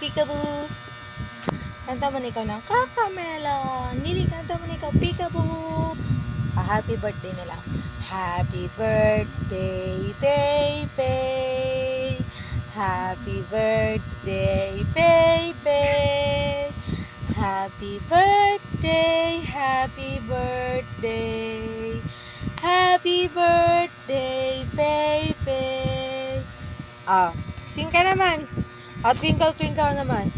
Peekaboo. Kanta mo na ikaw ng Cocomelon. Lily, kanta mo na ikaw, Peekaboo. Happy birthday nila. Happy birthday, baby. Happy birthday, baby. Happy birthday, happy birthday. Happy birthday, baby. Sing ka naman. Twinkle, twinkle naman.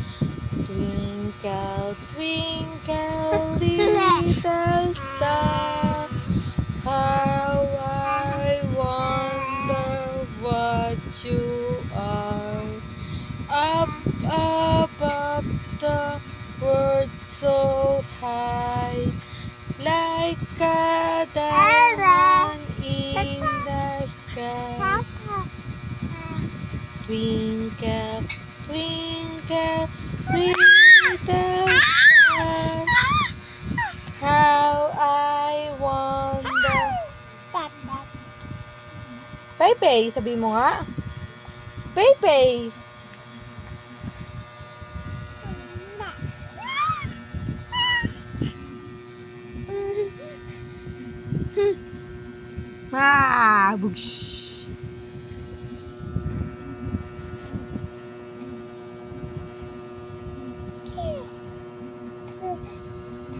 Twinkle, twinkle, little star, how I wonder what you are. Up above the world so high, like a diamond in the sky. Twinkle, twinkle, little star, how I wonder. Pepe, sabi mo nga. Pepe. Bugsh.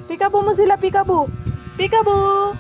Peekaboo mo sila, peekaboo. Peekaboo.